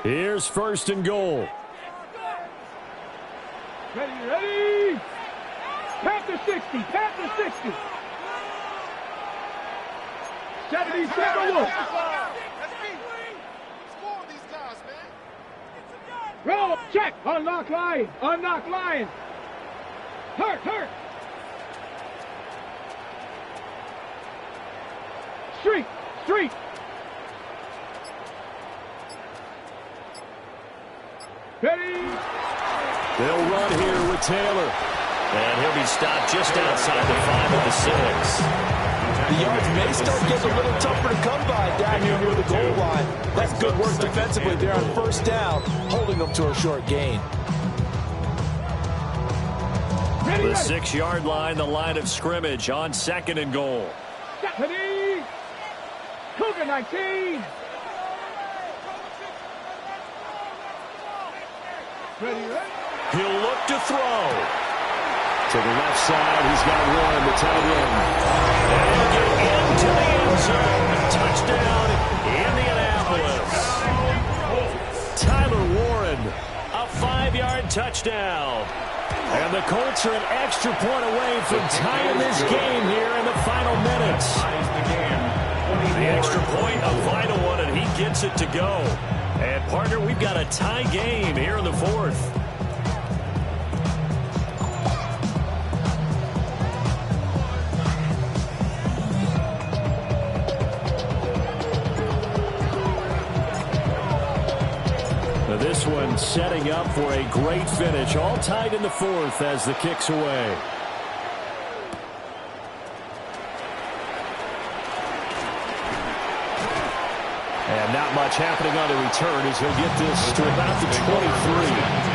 Here's 1st and goal. Ready, ready. Panther 60, Panther 60. 77 Wolf. Roll, check, unlock Lion, unlock Lion. Hurt, hurt. Street, street. Ready. They'll run here with Taylor. And he'll be stopped just outside the 5 of the 6. The yards may start getting a little tougher to come by down here near the goal line. That's good work defensively there on 1st down, holding them to a short gain. The 6-yard line, the line of scrimmage on 2nd and goal. Ready. Cougar 19. Ready, ready. He'll look to throw. To the left side, he's got Warren, the tight end. And he'll get into the end zone. Touchdown, Indianapolis. Tyler Warren, a 5-yard touchdown. And the Colts are an extra point away from tying this game here in the final minutes. The extra point, a vital one, and he gets it to go. And, partner, we've got a tie game here in the 4th. This one setting up for a great finish. All tied in the 4th as the kick's away. And not much happening on the return as he'll get this to about the 23.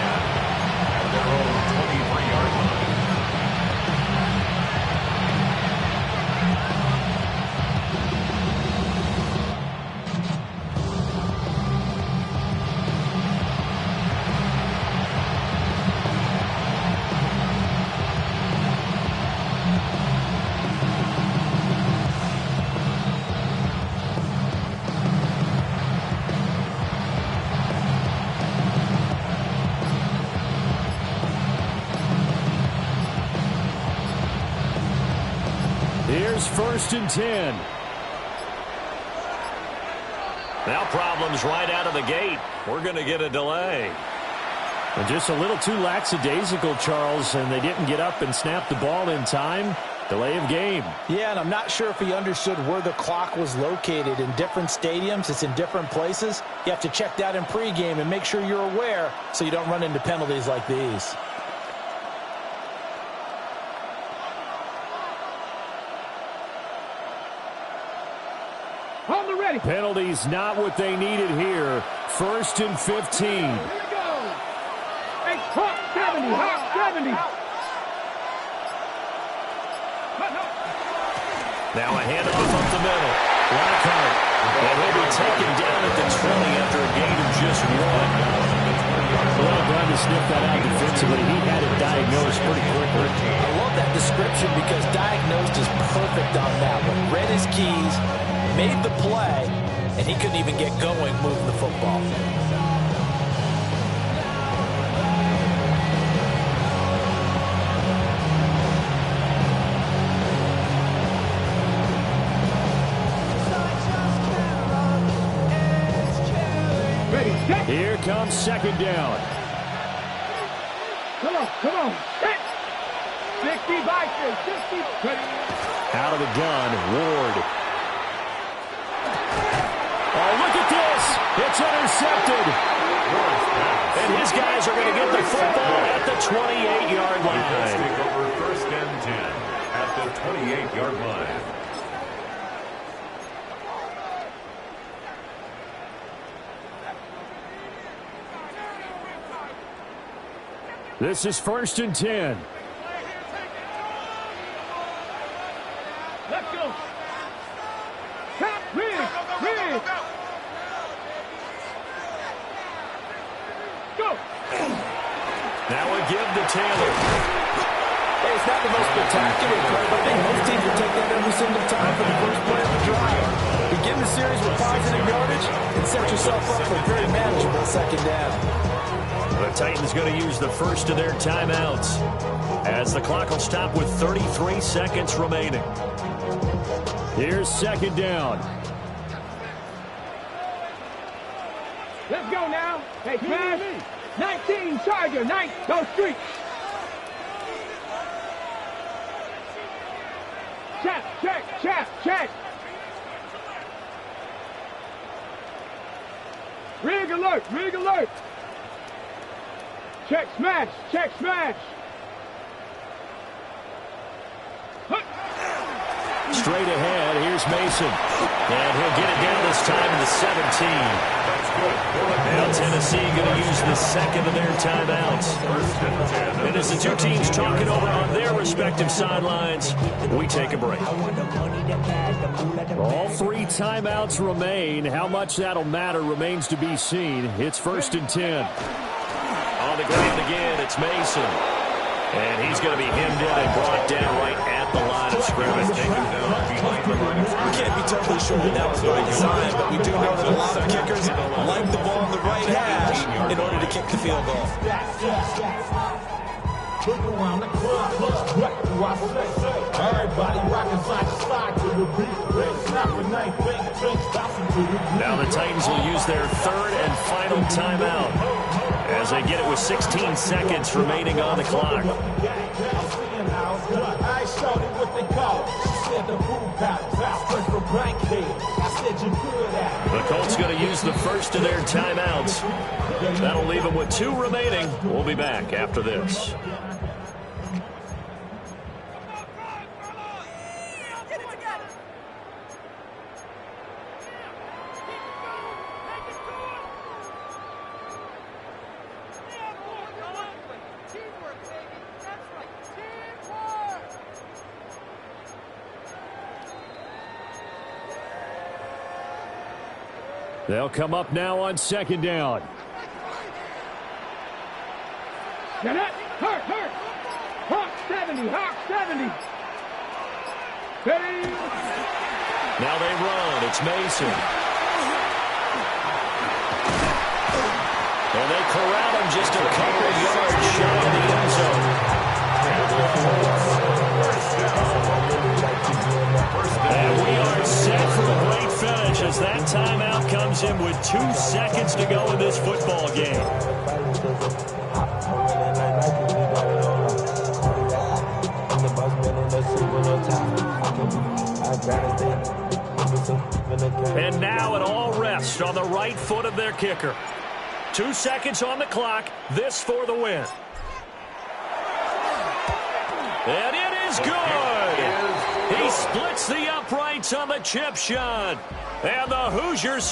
Here's 1st and 10. Now problems right out of the gate. We're going to get a delay. And just a little too lackadaisical, Charles, and they didn't get up and snap the ball in time. Delay of game. Yeah, and I'm not sure if he understood where the clock was located. In different stadiums, it's in different places. You have to check that in pregame and make sure you're aware so you don't run into penalties like these. On the ready. Penalties not what they needed here. 1st and 15. Here we go. Hey, hot 70, hot 70. Now a handoff up the middle. Lockhart And he'll be taken down at the 20 after a gain of just 1. Well, glad to sniff that out defensively. He had it diagnosed pretty quickly. I love that description because diagnosed is perfect on that one. Read his keys, made the play, and he couldn't even get going moving the football. Here comes second down. Come on. Hit. 60 bikers, 60. Out of the gun, Ward. Oh, look at this. It's intercepted. And his guys are going to get the football at the 28-yard line. Take over first and 10 at the 28-yard line. This is first and 10. Let's go. Tap, Rig. Go. Now a give to Taylor. Hey, it's not the most spectacular play, but I think most teams will take that every single time for the first play of the drive. Begin the series with positive yardage and set yourself up for a very manageable second down. The Titans going to use the first of their timeouts as the clock will stop with 33 seconds remaining. Here's second down. Let's go now. Hey, Smash. 19, Tiger, 9, go street. Check. Rig alert. Check smash. Straight ahead, here's Mason. And he'll get it down this time in the 17. Now Tennessee going to use the second of their timeouts. And as the two teams talk it over on their respective sidelines, we take a break. All three timeouts remain. How much that'll matter remains to be seen. It's first and 10. On the ground again, it's Mason. And he's going to be hemmed in and brought down right at the line of scrimmage. We can't be totally sure that was by design, but we do know that a lot of kickers like the ball on the right hash in order to kick the field goal. Now the Titans will use their third and final timeout as they get it with 16 seconds remaining on the clock. The Colts going to use the first of their timeouts. That'll leave them with 2 remaining. We'll be back after this. They'll come up now on second down. Get it. Hurt. Hawk 70. Hey. Now they run. It's Mason. And they corral him just a couple of yards shy of the end zone. And we are set for a great finish as that timeout comes in with 2 seconds to go in this football game. And now it all rests on the right foot of their kicker. 2 seconds on the clock. This for the win. And it is good. He splits the uprights on the chip shot. And the Hoosiers